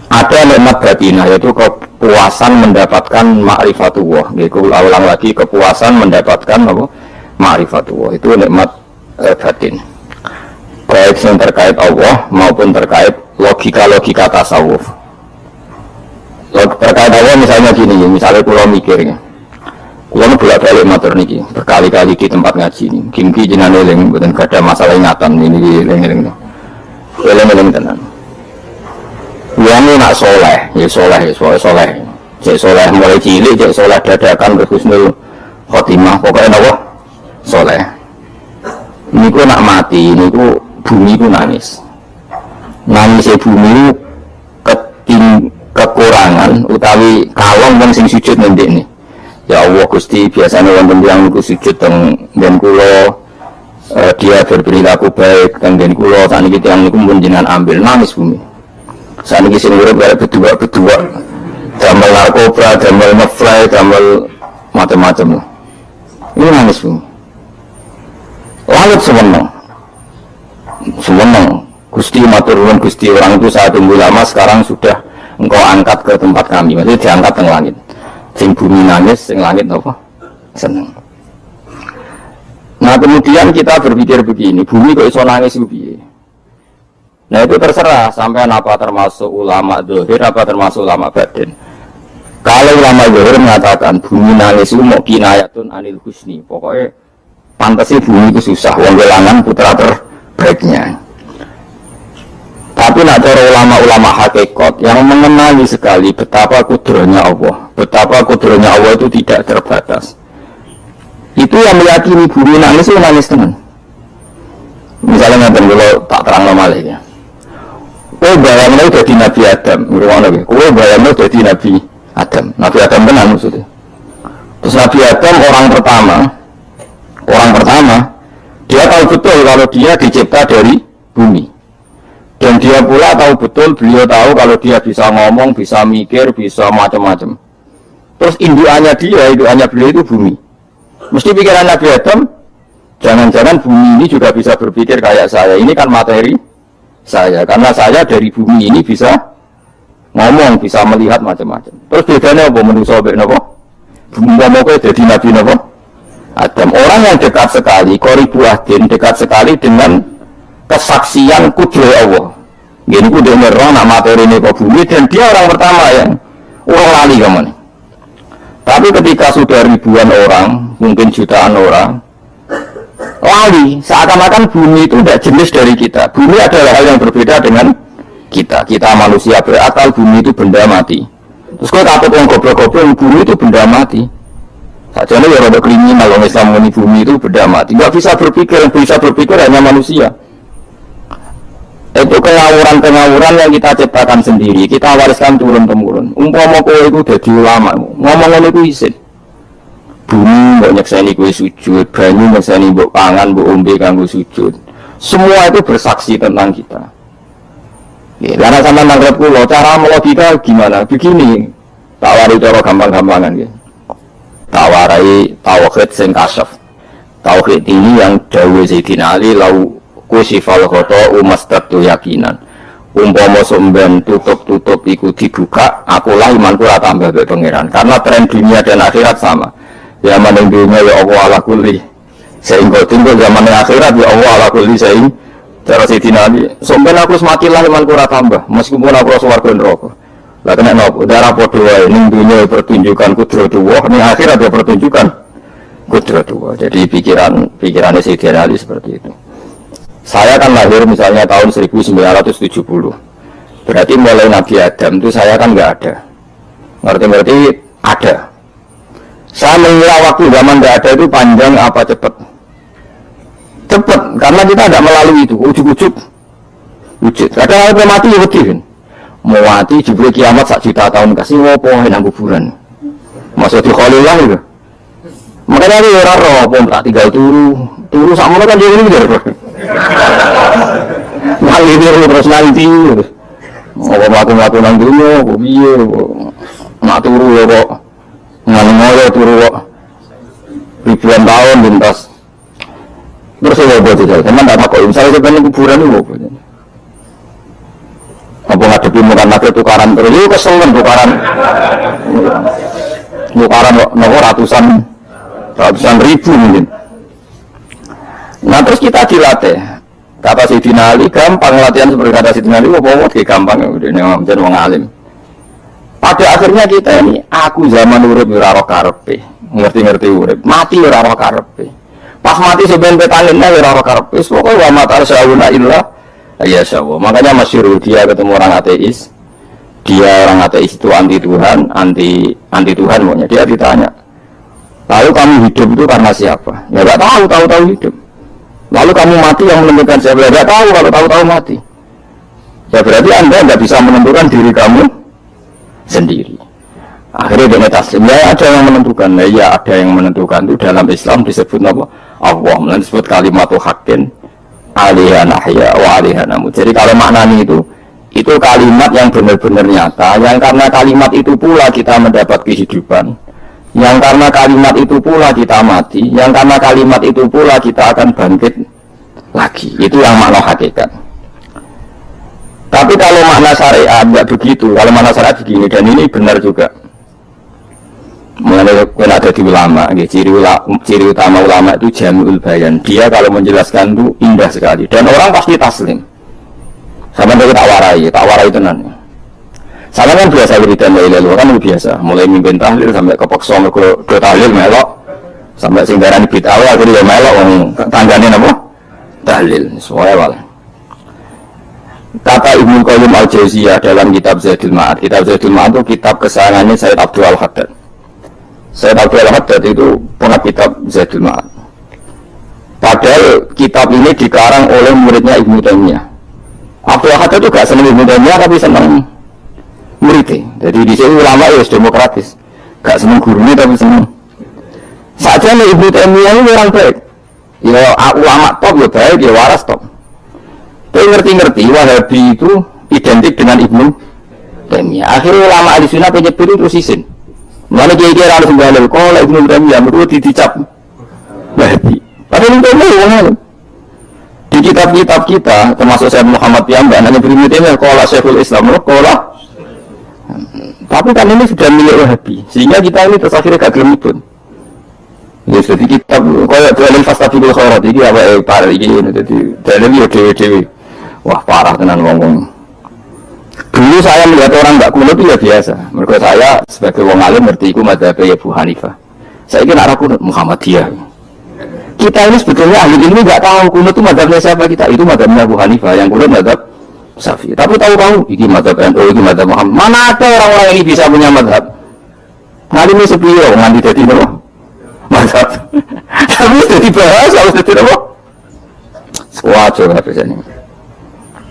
ada nikmat batinah, yaitu kepuasan mendapatkan ma'rifatullah. Yaitu ulang lagi, kepuasan mendapatkan apa? Ma'rifatullah. Itu nikmat batin. Baik yang terkait Allah maupun terkait logika-logika tasawuf. Terkait Allah misalnya gini, misalnya kalau mikirnya, kalau bolak-balik matur niki berkali-kali di tempat ngaji ini, kimki jenane eling mboten gak ada masalah ingatan ini eling-eling. Eling-eling tenan. Wong nak soleh, ya soleh, soleh. Cek soleh mulai cilik, cek soleh dadakan ke husnul khotimah, pokoknya apa? Soleh. Niku nak mati, niku bumi ku nangis. Nangisnya bumi kekurangan utawi kalong wong sing sujud ngendek nih. Ya Allah Gusti, biasanya wonten tiyang niku sujud teng nggen kula, dia berperilaku baik teng nggen kula, saniki tiyang niku mun jenengan ambil, nangis bumi. Saniki sing urip kaya berdua damel narkoba, damel ngefly, damel macam-macam. Ini nangis bumi. Langit semeneng. Gusti matur nuwun Gusti, orang itu saya tunggu lama, sekarang sudah engkau angkat ke tempat kami, maksudnya diangkat ke langit. Sing bumi nangis, sing langit apa? Seneng. Nah kemudian kita berpikir begini, bumi kok iso nangis piye? Nah itu terserah, sampean apa termasuk ulama zahir, apa termasuk ulama batin. Kalau ulama zahir mengatakan bumi nangis itu mau kinayatun anil husni, pokoknya pantasnya bumi itu susah, wong kelangan putra terbaiknya. Tapi nak cara ulama-ulama hakikat yang mengenali sekali betapa kudrahnya Allah, betapa kudrahnya Allah itu tidak terbatas. Itu yang meyakini bumi nangis itu nangis tenan. Misalnya nanti kalau tak terang normalnya ya. Kowe bayangno dadi Nabi Adam, ngono iki. Kowe bayangno dadi Nabi Adam. Nabi Adam tenan maksudnya. Terus Nabi Adam orang pertama, dia tahu betul kalau dia dicipta dari bumi. Dan dia pula tahu betul, beliau tahu kalau dia bisa ngomong, bisa mikir, bisa macam-macam. Terus indukannya beliau itu bumi. Mesti pikiran Nabi Adam, jangan-jangan bumi ini juga bisa berpikir kayak saya. Ini kan materi saya, karena saya dari bumi ini bisa ngomong, bisa melihat macam-macam. Terus bedanya apa? Manusia apa? Bumi jadi Nabi apa? Adam. Orang yang dekat sekali, qoribu ahdin, dekat sekali dengan kesaksian kudrah Allah. Gini kudu ngerong nak materi ini ke bumi, dan dia orang pertama yang orang lali kemana. Tapi ketika sudah ribuan orang, mungkin jutaan orang, lali, seakan-akan bumi itu tidak jenis dari kita. Bumi adalah hal yang berbeda dengan kita. Kita manusia berakal, bumi itu benda mati. Terus kalau takut yang goblok-goblok, bumi itu benda mati. Sajane ya rada kriminal kalau Islam muni bumi itu benda mati. Enggak bisa berpikir, yang bisa berpikir hanya manusia. Itu kengawuran-kengawuran yang kita ciptakan sendiri, kita wariskan turun-temurun. Umpama kowe iku dadi ulama, ngomong ngono iku isin. Bumi mbok nyekseni kowe sujud, banyu nyekseni mbok pangan, mbok ombe kanggo sujud. Semua itu bersaksi tentang kita. Ya, karena sama nanggap kula, cara melogika gimana? Begini, tak wari cara gampang-gampangan ya. Tak warai tauhid sing kasyaf. Tauhid ini yang dawuh Sayyidina Ali lau kusifal khoto umastatu yakinan. Umpama somben tutup-tutup iku dibuka, akulah imanku ora tambah mbek pangeran. Karena tren dunia dan akhirat sama. Zaman yang dunia ya Allah ala kulli sehingga tinggal zaman yang akhirat ya Allah ala kulli sehingga cara Sayyidina Ali somben aku semakinlah imanku ora tambah meskipun aku swarga neraka. Lah kena nopo darah padha wae ning dunia pertunjukan kudratullah, ning akhirat ya pertunjukan kudratullah. Jadi pikirannya Sayyidina Ali seperti itu. Saya kan lahir misalnya tahun 1970. Berarti mulai Nabi Adam itu saya kan nggak ada. Ngerti ada. Saya mengira waktu zaman nggak ada itu panjang apa cepat? Cepat, karena kita tidak melalui itu. Ujuk-ujuk. Wujud. Kadang ada mati ya betul kan? Mau mati jebule kiamat 1 juta tahun kasih ngopo nang kuburan. Masuk di Khalilullah itu. Makanya ini orang roh pun tak tinggal turu sama kan dia ini gitu. Nanti dia terus nanti. Melaku nang dunia, kok biye, nak turu ya kok. Ngono turu kok. Ribuan tahun lintas. Terus ya buat itu. Teman tak kok misalnya sebenarnya kuburan itu apa ngadepi mukan kabeh tukaran terus. Yo keselen tukaran. Tukaran nopo ratusan ribu mungkin. Nah terus kita dilatih. Kata Sayyidina Ali gampang latihan seperti kata Sayyidina Ali, apa gampang udah jadi wong alim. Pada akhirnya kita ini, aku zaman urip ora ora karepe, ngerti-ngerti urip, mati ora ora karepe. Pas mati sebenarnya petanginnya ora ora karepe, pokoknya wa matar sauna illa ya syawa. Makanya masyhur dia ketemu orang ateis. Dia orang ateis itu anti Tuhan, anti Tuhan pokoknya. Dia ditanya, lalu kamu hidup itu karena siapa? Ya enggak tahu hidup. Lalu kamu mati yang menentukan siapa? Ya enggak tahu, kalau tahu mati. Ya berarti Anda enggak bisa menentukan diri kamu sendiri. Akhirnya dia taslim, ya ada yang menentukan. Nah, ya ada yang menentukan itu dalam Islam disebut apa? Allah, disebut kalimatu haqqin alaiha nahya wa alaiha namut. Jadi kalau maknanya itu kalimat yang benar-benar nyata, yang karena kalimat itu pula kita mendapat kehidupan, yang karena kalimat itu pula kita mati, yang karena kalimat itu pula kita akan bangkit lagi. Itu yang makna hakikat. Tapi kalau makna syariat tidak begitu, kalau makna syariat begini, dan ini benar juga. Mengenai ada di ulama, ciri utama ulama itu jami'ul bayan. Dia kalau menjelaskan itu indah sekali, dan orang pasti taslim. Sama dengan tak warai tenan. Sama kan biasa wiridan wa ilalu kan biasa, mulai mimpin tahlil sampai kepeksa ke tahlil melok, sampai singgaran bid'ah akhirnya melok tanggane apa? Tahlil. Soalnya kata Ibnu Qayyim Al-Jauziyah dalam kitab Zadul Ma'ad. Kitab Zadul Ma'ad itu kitab kesayangannya Sayyid Abdul Al-Haddad. Sayyid Abdul Al-Haddad itu pengarang kitab Zadul Ma'ad. Padahal kitab ini dikarang oleh muridnya Ibnu Taimiyah. Abdul Al-Haddad itu gak senang Ibnu Taimiyah tapi senang muridnya. Jadi di sini ulama ya demokratis. Gak senang gurunya tapi senang. Saja nih Ibnu Taimiyah ini orang baik. Ya ulama top ya baik, ya waras top. Tapi ngerti-ngerti Wahabi itu identik dengan Ibnu Taimiyah. Akhirnya ulama ahli sunnah penyebut itu terus isin. Mana kira-kira harus menggalil kalau Ibnu Taimiyah menurut dicap Wahabi. Padahal Ibnu Taimiyah di kitab-kitab kita, termasuk Syekh Muhammad Piyambak, hanya Ibnu Taimiyah kalau Syekhul Islam, kalau tapi kan ini sudah milik Wahabi, sehingga kita ini terus akhirnya gak gelem pun. Ya jadi kitab kayak dalil fastabiqul khairat iki apa parah iki jadi dalil yo dhewe-dhewe. Wah parah tenan ngomong. Dulu saya melihat orang enggak kunut itu ya biasa. Mergo saya sebagai wong alim ngerti iku madzhab Abu Hanifah. Saya kira arah kunut Muhammadiyah. Kita ini sebetulnya ahli ilmu enggak tahu kunut itu madzhabnya siapa kita. Itu madzhabnya Abu Hanifah, yang kunut madzhab Syafi'i. Tapi tahu iki madzhab NU, iki madzhab Muhammad. Mana ada orang-orang ini bisa punya madzhab? Ngalimi sepiye nganti dadi napa? Madzhab. Tapi sudah dibahas, harus jadi apa? Wajar habis ini.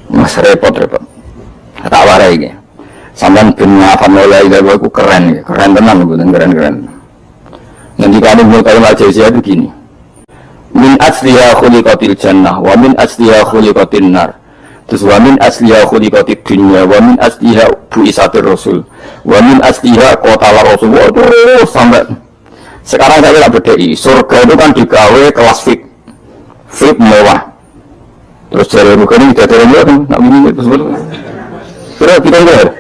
Mas repot. Tak warai ini. Sampai punya family dari aku keren tenan, bukan keren. Nanti kamu mau tahu Al-Jauziyah itu gini. Min asliha khuliqatil jannah, wa min asliha khuliqatin nar. Terus wa min asliha khuliqatid dunya, wa min asliha bu'isatir rasul, wa min asliha qatala rasul. Waduh, sampai sekarang saya tidak bedai, surga itu kan digawe kelas VIP mewah. Terus jari bukan ini tidak terlalu kan, nak bingung itu sebetulnya. Kira kita enggak,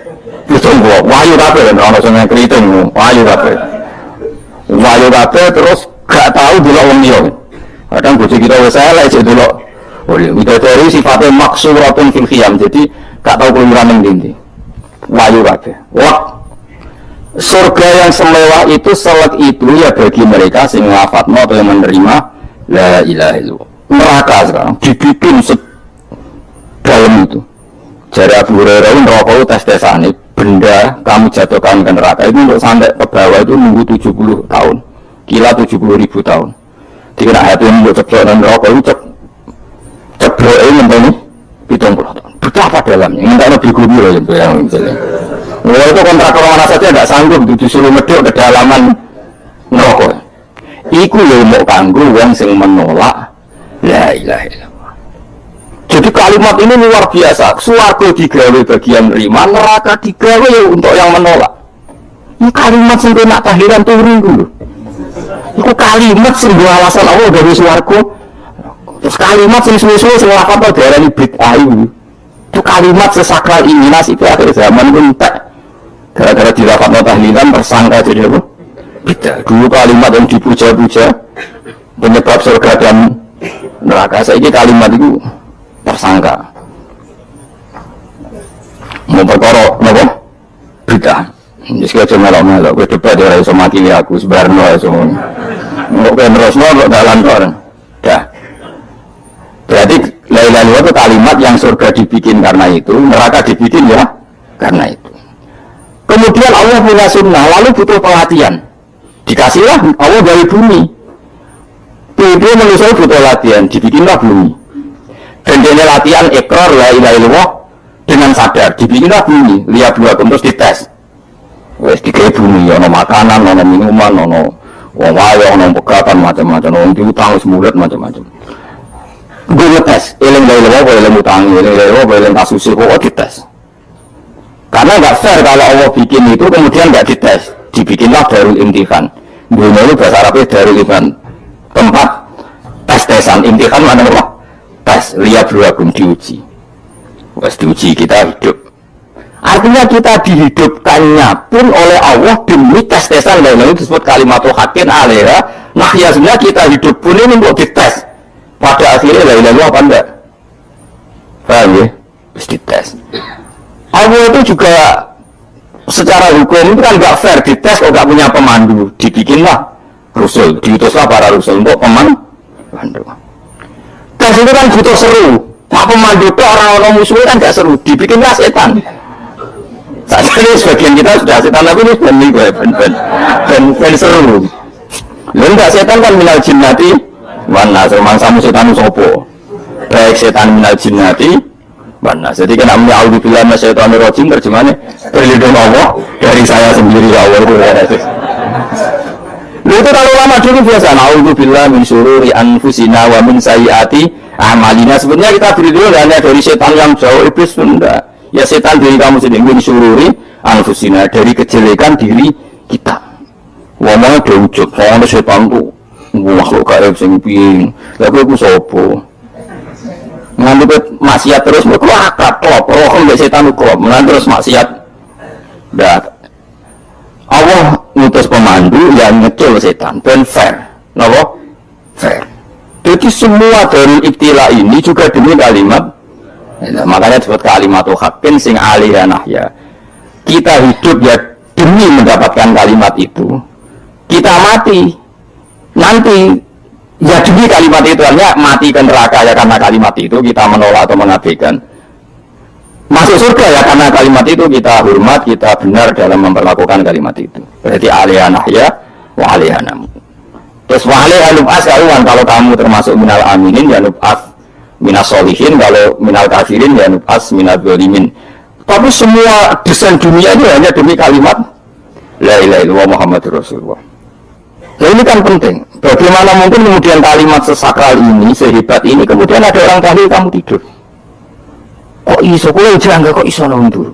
betul kok, wahyu kafe kan, orang orang yang keriting, wahyu kafe, terus gak tahu dulu orang dia. Kadang bocah kita salah aja dulu. Oleh dari sifatnya maksuratun fil khiyam, jadi gak tahu kelurahan yang tinggi. Wahyu kafe, wah. Surga yang semewah itu selek itu ya bagi mereka sing lafadzna atau yang menerima la ilaha illallah. Neraka sekarang dibikin dalam itu. Jari Abu Hurairah neraka itu tes-tesane benda kamu jatuhkan ke neraka itu untuk sampai ke bawah itu nunggu 70 tahun. Kila 70.000 tahun. Dikira hati untuk ceplok dan neraka itu ceplok ini menteni 70 tahun. Betapa dalamnya. Ini tak lebih guru loh yang misalnya. Wah itu kontrak kemana saja tidak sanggup disuruh medok ke dalaman neraka. Iku ya mau kanggo wong sing menolak la ilaha illallah. Jadi kalimat ini luar biasa. Swarga digawe bagian nerima, neraka digawe ya untuk yang menolak. Ini kalimat sing nak tahlilan turun dulu. Iku kalimat sing alasan Allah dari swarga. Terus kalimat sing suwe-suwe sing lafal darani bid'ah iki. Itu kalimat sesakral ini itu akhir zaman pun tak. Gara-gara dilafadzkan tahlilan tersangka jadi apa? Beda. Dulu kalimat yang dipuja-puja penyebab surga dan neraka. Saiki kalimat itu tersangka. Mau perkara napa? Beda. Jadi sekali melok-melok, gue debat ya iso mati aku sebarno iso. Mau terusno kok dalan kok. Dah. Berarti la ilaha illallah itu kalimat yang surga dibikin karena itu, neraka dibikin ya karena itu. Kemudian Allah punya sunnah, lalu butuh pelatihan. Dikasihlah Allah dari bumi. Dia manusia butuh latihan, dibikinlah bumi. Dan dia latihan ikrar la ilaha illallah dengan sadar, dibikinlah bumi, lihat dua terus dites. Wes dikei bumi, ono makanan, ono minuman, ono wong wae, ono pegatan macam-macam, ono diutang semulut macam-macam. Gue ngetes, eling la ilaha illallah, eling utang, eling la ilaha illallah, eling kasus kok dites. Karena nggak fair kalau Allah bikin itu kemudian nggak dites, dibikinlah darul imtihan. Dunia itu bahasa Arabnya darul imtihan, tempat tes-tesan. Imtihan mana apa? Tes, lihat beragam diuji. Wes diuji kita hidup. Artinya kita dihidupkannya pun oleh Allah demi tes-tesan. Lain-lain disebut kalimatul haqqin alaiha. Nah ya sebenarnya kita hidup pun ini untuk dites. Pada akhirnya lain-lain apa enggak? Paham ya? Terus dites. Allah itu juga secara hukum itu kan nggak fair, dites kok nggak punya pemandu, dibikinlah rusul, diutuslah para rusul untuk pemandu. Tes itu kan butuh seru, pak pemandu itu orang-orang musuh kan nggak seru, dibikinlah setan. Saat ini sebagian kita sudah setan, tapi ini ben seru. Lalu nggak setan kan minal jinnati, mana semangsamu setan sopo, baik setan minal jinnati. Mana? Jadi kan namanya Alhamdulillah Masyaitanir Rajim terjemahannya berlindung Allah dari saya sendiri ya Allah itu. Itu kalau lama dulu biasa Alhamdulillah min syururi anfusina wa min sayyiati a'malina. Sebenarnya kita berlindung hanya dari setan yang jauh, iblis pun enggak. Ya setan diri kamu sendiri, min syururi anfusina, dari kejelekan diri kita. Ngomongnya diujuk, soalnya setan tuh makhluk gaib sing piye. Lah kowe ku sapa? Ngantuk maksiat terus berkeluar klop roh mbek setan klop terus maksiat. Dah Allah ngutus pemandu yang ngecil setan ben fair. Napa? Fair. Jadi semua dari ibtila ini juga demi kalimat. Makanya disebut kalimatul haqqin sing alaiha nahya. Kita hidup ya demi mendapatkan kalimat itu. Kita mati nanti ya demi kalimat itu, hanya mati ke neraka ya karena kalimat itu kita menolak atau mengabaikan. Masuk surga ya karena kalimat itu kita hormat, kita benar dalam memperlakukan kalimat itu. Berarti alaiha nahya wa alaiha namu. Terus wa alaiha nub'as kalau kamu termasuk minal aminin ya nub'as minas solihin, kalau minal kafirin ya nub'as minal zalimin. Tapi semua desain dunia ini hanya demi kalimat la ilaha illallah Muhammadur Rasulullah. Nah ini kan penting. Bagaimana mungkin kemudian kalimat sesakral ini, sehebat ini, kemudian ada orang tahlil kamu tidur. Kok iso? Kok jangan kok iso nonton?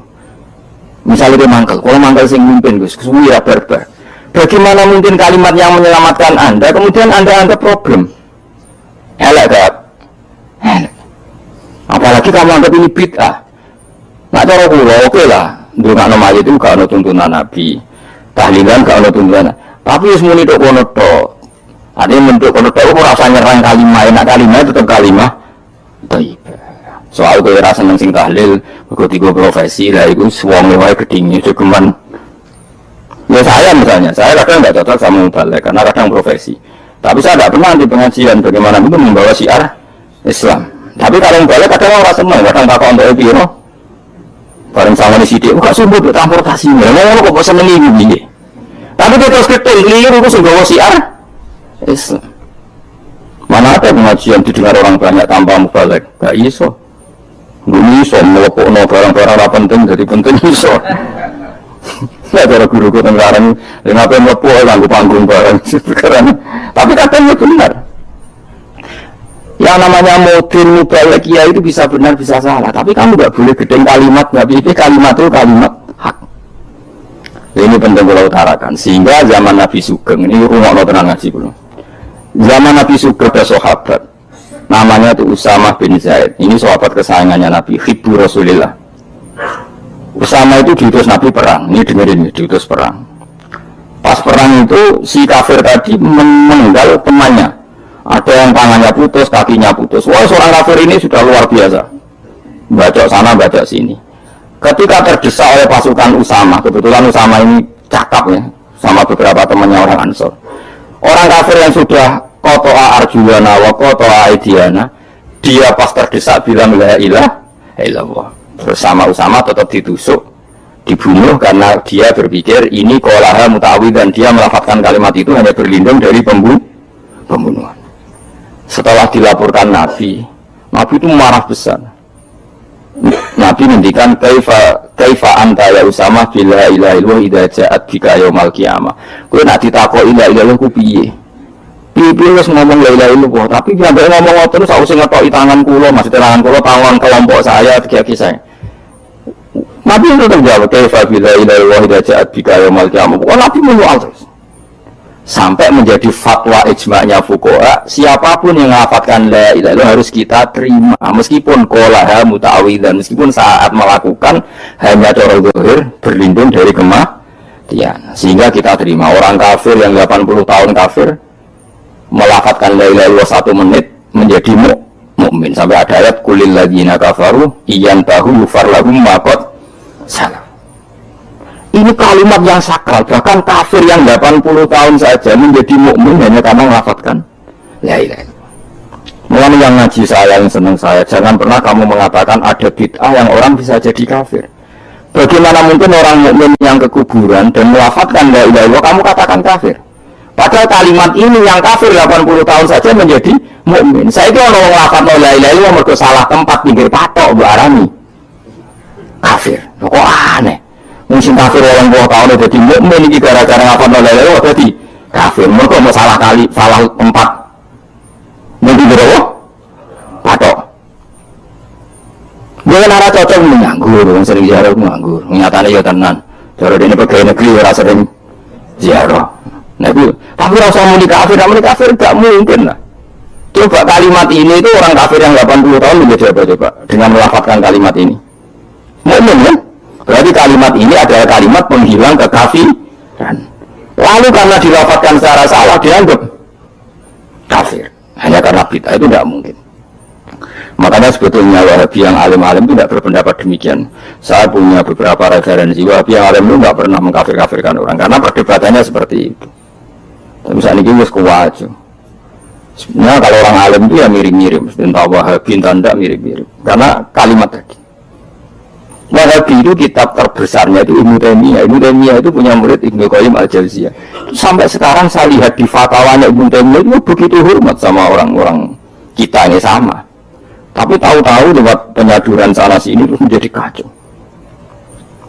Misalnya dia mangkel, kalau mangkel sing mimpin Gus, kesuwi ya barbar. Bagaimana mungkin kalimat yang menyelamatkan Anda, kemudian Anda anggap problem? Elek gak? Elek. Apalagi kamu anggap ini bid'ah. Nggak cara kula, oke lah. Dulu nggak nama itu gak ada tuntunan Nabi. Tahlilan gak ada tuntunan. Tapi semua itu kono tok. Ada yang bentuk kono tok, rasa nyerang kalimat, enak kalimat tetap kalimat. Thayyibah. Soal gue rasa seneng sing tahlil, gue tiga profesi lah, itu suami wae gedingnya cuman. Ya saya misalnya, saya kadang nggak cocok sama mubalik karena kadang profesi. Tapi saya tidak pernah di pengajian bagaimana itu membawa syiar Islam. Tapi kalau mubalik kadang orang seneng, kadang tak untuk biro. Bareng sama di sidik, bukan sumber untuk transportasinya. Ngomong kok seneng ini. Tapi dia terus ketul, liur itu membawa syiar Islam. Mana ada pengajian didengar orang banyak tanpa mubalik? Gak iso. Gak iso melepokno barang-barang apa penting jadi penting iso. Nggak ada guru-guru tenggaran dengan apa yang melepok lagu panggung barang sekarang. Tapi katanya benar. Yang namanya modern mubalik ya itu bisa benar bisa salah. Tapi kamu nggak boleh gedeng kalimat, nggak pilih kalimat itu kalimat hak. Ini penting kalau utarakan. Sehingga zaman Nabi Sugeng ini rumah tenang ngaji belum. Zaman Nabi Sugeng ada sahabat. namanya itu Usamah bin Zaid. Ini sahabat kesayangannya Nabi, Hibbu Rasulillah. Usama itu diutus Nabi perang. Ini dengerin, diutus perang. Pas perang itu si kafir tadi meninggal temannya. Ada yang tangannya putus, kakinya putus. Wah, seorang kafir ini sudah luar biasa. Bacok sana, bacok sini. Ketika terdesak oleh pasukan Usama, kebetulan Usama ini cakap ya, sama beberapa temannya orang Ansor. Orang kafir yang sudah kotoa arjuana wa kotoa aidiana, dia pas terdesak bilang la ilaha illallah. Bersama Usama tetap ditusuk, dibunuh karena dia berpikir ini qolaha mutawi dan dia melafazkan kalimat itu hanya berlindung dari pembunuhan. Setelah dilaporkan Nabi itu marah besar. Nabi ngendikan kaifa anta ya Usama bila ilaha illallah idza ja'at bika yaumil qiyamah. Kowe nek ditakoki la ilaha illallah ku piye? Piye wis ngomong la ilaha illallah, tapi sampai ngomong terus sause ngetoki tangan kula, maksud tangan kula tangan kelompok saya, tiga saya. Nabi itu terjawab kaifa bila ilaha illallah idza ja'at bika yaumil qiyamah. Kok Nabi menyoal terus. Sampai menjadi fatwa ijma'nya fuqaha, siapapun yang melafatkan la ilaha illallah harus kita terima meskipun qolaha muta'awwidzan, meskipun saat melakukan hanya cara zahir berlindung dari kematian, sehingga kita terima. Orang kafir yang 80 tahun kafir melafatkan la ilaha illallah 1 menit menjadi mukmin. Sampai ada ayat kulil ladzina kafaru iyan tahu yufar lahum ma qad salam. Ini kalimat yang sakral, bahkan kafir yang 80 tahun saja menjadi mukmin hanya karena melafatkan la ilaha illallah. Mulai yang ngaji saya, yang senang saya, jangan pernah kamu mengatakan ada bid'ah yang orang bisa jadi kafir. Bagaimana mungkin orang mukmin yang ke kuburan dan melafatkan la ilaha illallah kamu katakan kafir? Padahal kalimat ini yang kafir 80 tahun saja menjadi mukmin. Saya itu orang melafatkan la ilaha illallah mergo salah tempat pinggir patok barani kafir. Kok aneh? Mungkin kafir orang tua tahun itu jadi mukmin ini gara-gara ngapa nolak jadi kafir. Mereka mau salah kali, salah tempat. Mungkin berapa? Patok. Dia nara cocok menganggur, yang sering ziarah menganggur. Nyatanya ya tenan. Cara ini pegawai negeri rasa sering ziarah. Nah itu, tapi rasa muni kafir gak mungkin lah. Coba kalimat ini itu orang kafir yang 80 tahun menjadi apa coba dengan melafatkan kalimat ini. Mukmin kan? Berarti kalimat ini adalah kalimat penghilang kekafiran. Lalu karena dilafatkan secara salah dianggap kafir. Hanya karena bid'ah itu tidak mungkin. Makanya sebetulnya Wahabi yang alim-alim itu tidak berpendapat demikian. Saya punya beberapa referensi Wahabi yang alim itu tidak pernah mengkafir-kafirkan orang karena perdebatannya seperti itu. Misalnya ini kuat. Sebenarnya kalau orang alim itu ya mirip-mirip. Entah Wahabi entah tidak mirip-mirip. Karena kalimat tadi. Wahabi itu kitab terbesarnya itu Ibnu Taimiyah. Ibnu Taimiyah itu punya murid Ibnu Qayyim Al-Jauziyah. Sampai sekarang saya lihat di fatwanya Ibnu Taimiyah itu begitu hormat sama orang-orang kita ini sama. Tapi tahu-tahu lewat penyaduran sana sini terus menjadi kacau.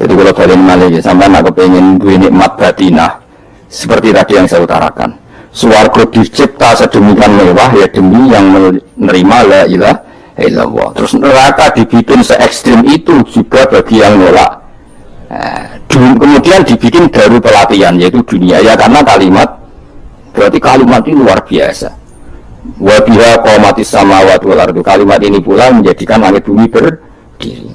Jadi kalau kalian malah ya sampai nak kepengen duit nikmat batinah seperti tadi yang saya utarakan. Swarga dicipta sedemikian mewah ya demi yang menerima la ilaha illallah. Terus neraka dibikin se ekstrim itu juga bagi yang nolak. Kemudian dibikin baru pelatihan yaitu dunia ya karena kalimat berarti kalimat ini luar biasa. Wa biha qamatis samawati wal ardu. Kalimat ini pula menjadikan langit bumi berdiri.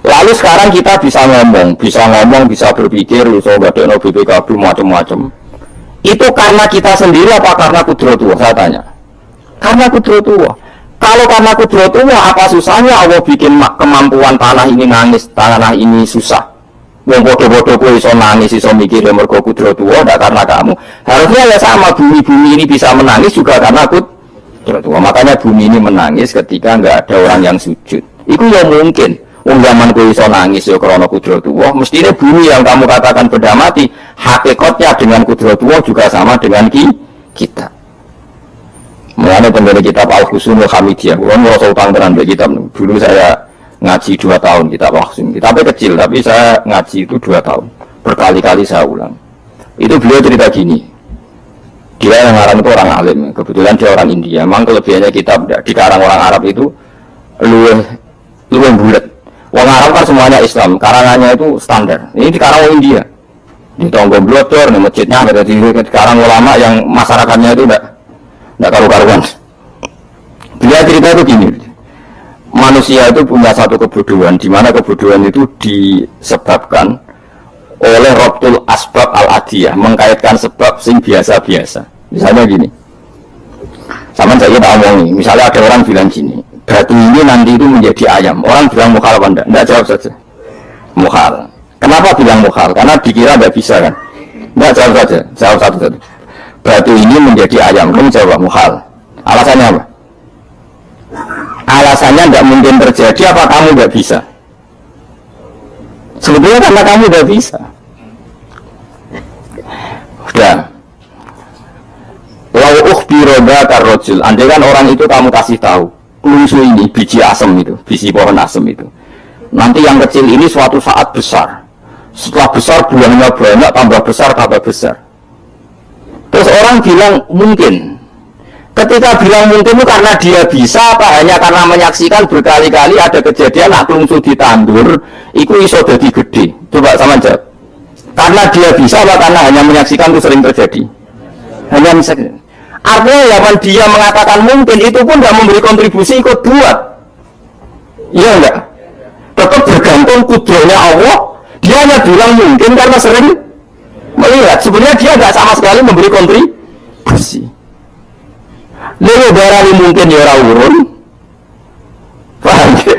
Lalu sekarang kita bisa ngomong, bisa berpikir, bisa ngadekno BPKB macam-macam. Itu karena kita sendiri apa karena kudratullah? Saya tanya. Karena kudratullah. Kalau karena kudratullah, apa susahnya Allah bikin kemampuan tanah ini nangis, tanah ini susah. Wong bodoh-bodoh kowe iso nangis, iso mikir mergo kudratullah, tidak karena kamu. Harusnya ya sama, bumi-bumi ini bisa menangis juga karena kudratullah. Makanya bumi ini menangis ketika nggak ada orang yang sujud. Itu ya mungkin. Wong zaman kowe iso nangis ya karena kudratullah. Mestinya bumi yang kamu katakan benda mati, hakikatnya dengan kudratullah juga sama dengan kita. Mulanya pembeli kitab Al-Husunul Hamidiyah. Kalau merasa utang tenan bagi kitab dulu saya ngaji 2 tahun kitab Al-Husun. Kitabnya kecil tapi saya ngaji itu 2 tahun. Berkali-kali saya ulang. Itu beliau cerita gini. Dia yang ngarang itu orang alim. Kebetulan dia orang India. Memang kelebihannya kitab dikarang orang Arab itu luwih bulat. Orang Arab kan semuanya Islam. Karangannya itu standar. Ini dikarang orang India. Di Tonggo Blodor, di masjidnya ada di karang ulama yang masyarakatnya itu tidak karu-karuan. Dia cerita itu gini, manusia itu punya satu kebodohan, di mana kebodohan itu disebabkan oleh robtul asbab al-adiyah, mengkaitkan sebab sing biasa-biasa. Misalnya gini, sama saya tak omong nih, misalnya ada orang bilang gini, batu ini nanti itu menjadi ayam, orang bilang mukhal apa enggak? Enggak, jawab saja mukhal. Kenapa bilang mukhal? Karena dikira enggak bisa kan? Enggak, jawab saja, jawab satu-satu. Batu ini menjadi ayam, kamu jawab mukhal. Alasannya apa? Alasannya enggak mungkin terjadi, apa kamu enggak bisa? Sebetulnya karena kamu enggak bisa. Udah. Lau ukhbiro bakar rojul, andai kan orang itu kamu kasih tahu, kelungsu ini, biji asem itu, biji pohon asem itu, nanti yang kecil ini suatu saat besar, setelah besar buahnya banyak, tambah besar, tambah besar. Terus orang bilang mungkin. Ketika bilang mungkin itu karena dia bisa, apa hanya karena menyaksikan berkali-kali ada kejadian nak kelungsu ditandur, itu iso jadi gede. Coba sama jawab. Karena dia bisa, apa karena hanya menyaksikan itu sering terjadi? Hanya menyaksikan. Artinya ya kan dia mengatakan mungkin, itu pun tidak memberi kontribusi ikut buat. Iya enggak? Tetap bergantung kudrahnya Allah. Dia hanya bilang mungkin karena sering melihat. Sebenarnya dia enggak sama sekali memberi kontribusi. Lalu barang mungkin ya orang urun. Paham ya?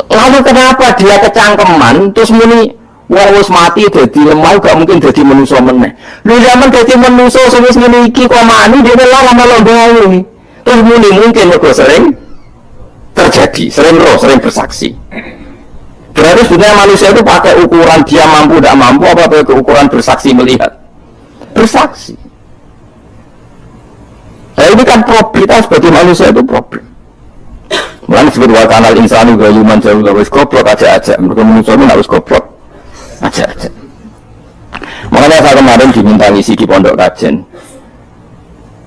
Lalu kenapa dia kecangkeman terus muni wong wis mati dadi lemah gak mungkin dadi manusa meneh. Lho zaman dadi manusa wis ngene iki kok mani dhewe lama-lama gawe. Terus muni mungkin kok sering terjadi, sering roh, sering bersaksi. Berarti sebenarnya manusia itu pakai ukuran dia mampu tidak mampu apa pakai ukuran bersaksi melihat. Bersaksi. Nah ini kan problem, kita sebagai manusia itu problem. Mulai disebut wa kanal insanu gayuman jauh wis goblok aja-aja. Mereka manusia itu gak wis goblok aja-aja. Makanya saya kemarin diminta ngisi di pondok kajen.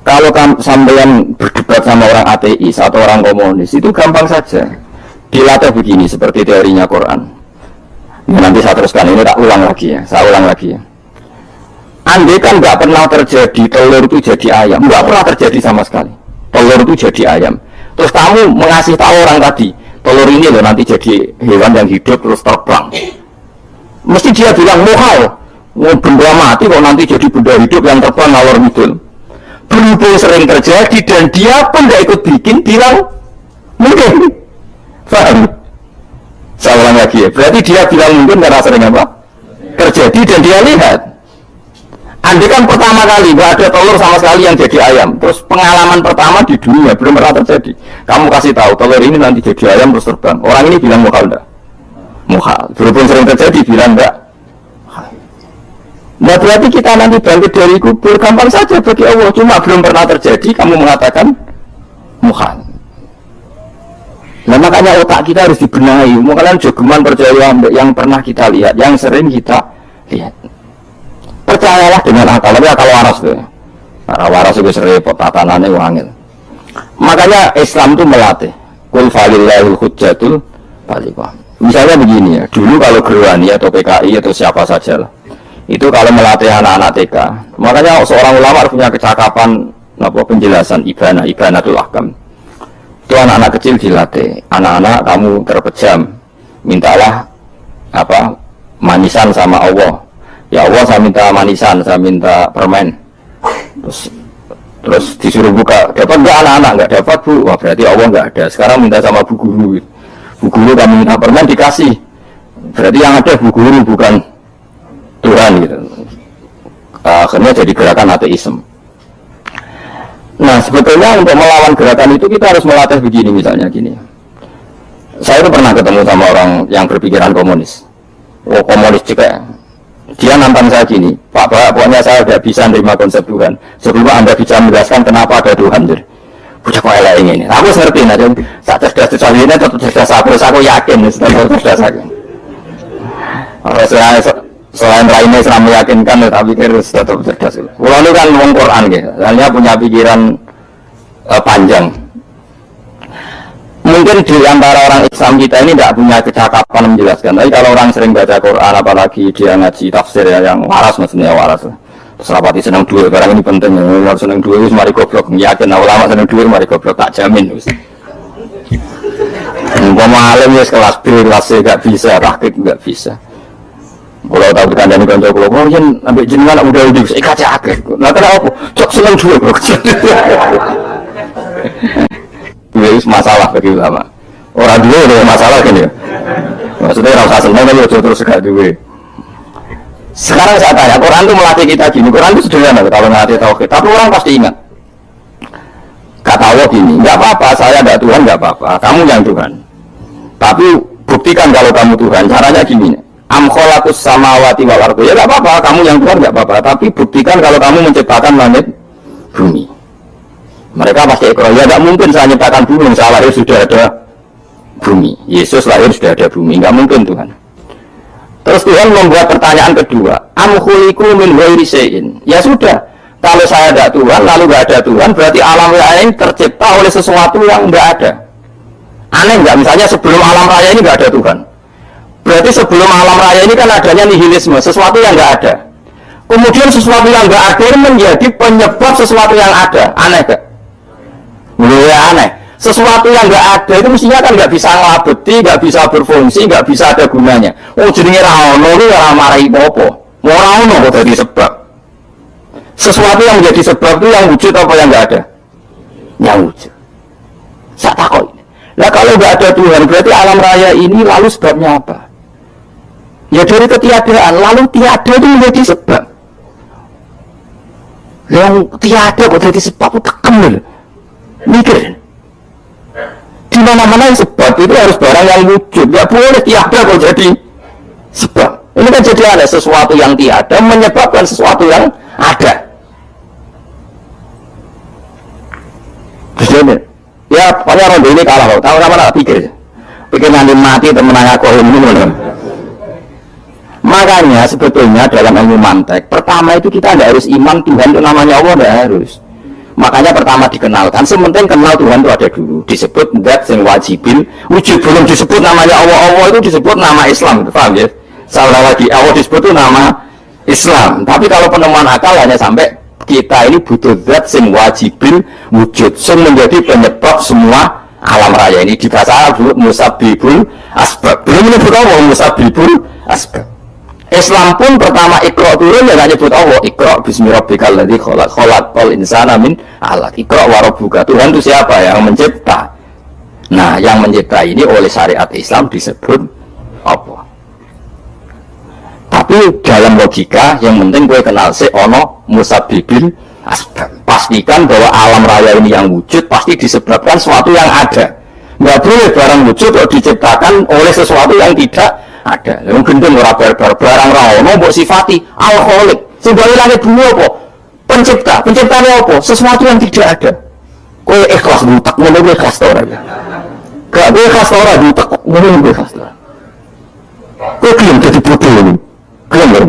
Kalau sampean berdebat sama orang ateis atau orang komunis itu gampang saja. Dilatih begini seperti teorinya Quran. Ini nanti saya teruskan, ini tak ulang lagi ya. Saya ulang lagi ya. Andai kan nggak pernah terjadi telur itu jadi ayam, nggak pernah terjadi sama sekali. Telur itu jadi ayam. Terus kamu mengasih tahu orang tadi, telur ini loh nanti jadi hewan yang hidup terus terbang. Mesti dia bilang muhal, benda mati kok nanti jadi benda hidup yang terbang ngalor ngidul. Berhubung sering terjadi dan dia pun nggak ikut bikin, bilang mungkin. Paham? Saya ulang lagi ya. Berarti dia bilang mungkin karena sering apa? Terjadi dan dia lihat. Andai kan pertama kali nggak ada telur sama sekali yang jadi ayam, terus pengalaman pertama di dunia belum pernah terjadi. Kamu kasih tahu telur ini nanti jadi ayam terus terbang. Orang ini bilang muhal enggak? Muhal. Berhubung sering terjadi bilang enggak? Nah berarti kita nanti bangkit dari kubur gampang saja bagi Allah. Cuma belum pernah terjadi kamu mengatakan muhal. Nah makanya otak kita harus dibenahi. Makanya jogeman percaya yang pernah kita lihat, yang sering kita lihat. Percayalah dengan akal, tapi akal waras tuh. Para waras itu repot, tatanannya wangil. Makanya Islam itu melatih. Qul falillahil hujjatul baligha. Misalnya begini ya, dulu kalau Gerwani atau PKI atau siapa saja lah, itu kalau melatih anak-anak TK, makanya seorang ulama harus punya kecakapan penjelasan ibanatul ahkam. Itu anak-anak kecil dilatih. Anak-anak kamu terpejam, mintalah manisan sama Allah. Ya Allah saya minta manisan, saya minta permen. Terus disuruh buka, dapat enggak anak-anak? Enggak dapat bu, wah berarti Allah enggak ada. Sekarang minta sama bu guru. Bu guru kami minta permen dikasih. Berarti yang ada bu guru bukan Tuhan gitu. Akhirnya jadi gerakan ateisme. Nah sebetulnya untuk melawan gerakan itu kita harus melatih begini misalnya gini. Saya itu pernah ketemu sama orang yang berpikiran komunis. Oh komunis juga. Dia nantang saya gini, Pak, pokoknya saya tidak bisa menerima konsep Tuhan sebelum Anda bisa menjelaskan kenapa ada Tuhan. Udah kok elek ini. Aku ngerti, nah, saat cerdas ini tetap cerdas aku yakin, tetap cerdas aku. Selain lainnya selama meyakinkan, tapi harus tetap cerdas. Kalau ini kan ngomong Quran, gitu. Soalnya punya pikiran panjang. Mungkin di antara orang Islam kita ini tidak punya kecakapan menjelaskan. Tapi kalau orang sering baca Quran, apalagi dia ngaji tafsir ya, yang waras maksudnya waras. Serapati seneng duit, barang ini penting. Yang seneng duit, mari goblok. Yakin ulama seneng duit, mari goblok, tak jamin. Umpama alim ya kelas B, kelas C gak bisa, tahqiq gak bisa. Kalau tahu dikandani kanca kula, kok yen ambek jenengan udah saya kaca akeh. Lah kenapa? Cok seneng duit kok. Wis masalah bagi ulama. Orang duwe ada masalah kan ya. Maksudnya ora usah seneng ya terus gak duwe. Sekarang saya tanya, Quran itu melatih kita gini. Quran itu sederhana kalau ngelatih tauhid, tapi orang pasti ingat. Kata Allah gini, nggak apa-apa, saya nggak Tuhan, nggak apa-apa, kamu yang Tuhan. Tapi buktikan kalau kamu Tuhan. Caranya gini, am khalaqus samawati wal ardh. Ya nggak apa-apa, kamu yang Tuhan nggak apa-apa. Tapi buktikan kalau kamu menciptakan langit, bumi. Mereka pasti ikrar, ya nggak mungkin saya menciptakan bumi. Saya lahir sudah ada bumi. Yesus lahir sudah ada bumi, nggak mungkin Tuhan. Terus Tuhan membuat pertanyaan kedua, am khuliqu min ghairi syai'in. Ya sudah, kalau saya tidak Tuhan, lalu nggak ada Tuhan, berarti alam raya ini tercipta oleh sesuatu yang nggak ada. Aneh nggak? Misalnya sebelum alam raya ini nggak ada Tuhan, berarti sebelum alam raya ini kan adanya nihilisme, sesuatu yang nggak ada. Kemudian sesuatu yang nggak ada ini menjadi penyebab sesuatu yang ada. Aneh nggak? Mulai aneh. Sesuatu yang nggak ada itu mestinya kan nggak bisa ngelabeti, nggak bisa berfungsi, nggak bisa ada gunanya. Oh jenenge ra ono iki ora marahi apa-apa. Ora ono kok dadi sebab. Sesuatu yang menjadi sebab itu yang wujud apa yang nggak ada? Yang wujud. Sak takoi. Lah kalau nggak ada Tuhan berarti alam raya ini lalu sebabnya apa? Ya dari ketiadaan, lalu tiada itu menjadi sebab. Yang tiada kok jadi sebab itu tekem lho. Mikir. Di mana-mana sebab itu harus barang yang wujud, nggak boleh tiada kok jadi sebab. Ini kan jadi ada sesuatu yang tiada menyebabkan sesuatu yang ada. Jadi, ya pokoknya rondo ini kalah, tahu sama tak pikir nanti mati temen aku ini. Makanya sebetulnya dalam ilmu mantek, pertama itu kita tidak harus iman Tuhan itu namanya Allah, tidak harus. Makanya pertama dikenalkan, sementing kenal Tuhan itu ada dulu. Disebut zat sing wajibin, wujud belum disebut namanya Allah. Allah itu disebut nama Islam, paham ya? Salah lagi, Allah disebut itu nama Islam. Tapi kalau penemuan akal hanya sampai kita ini butuh zat sing wajibin, wujud, sing menjadi penyebab semua alam raya ini. Di bahasa Arab disebut musabbibul asbab. Belum menyebut Allah musabbibul asbab. Islam pun pertama Iqra turun ya nggak nyebut Allah. Iqra bismi rabbikal ladzi khalaq, khalaqal insana min 'alaq. Iqra wa rabbuka. Tuhan itu siapa? Yang mencipta. Nah, yang mencipta ini oleh syariat Islam disebut apa? Tapi dalam logika yang penting gue kenal si ono musabbibil asbab. Pastikan bahwa alam raya ini yang wujud pasti disebabkan sesuatu yang ada. Nggak boleh barang wujud kok diciptakan oleh sesuatu yang tidak ada. Yang gendeng ora barang ra ono mbok sifati al-khaliq. Sing gawe langit bumi apa? Pencipta. Penciptane apa? Sesuatu yang tidak ada. Kowe ikhlas butek ngono kowe ikhlas ora? Gak kowe ikhlas ora butek ngono kowe ikhlas ora? Kowe gelem dadi bodoh ini. Gelem.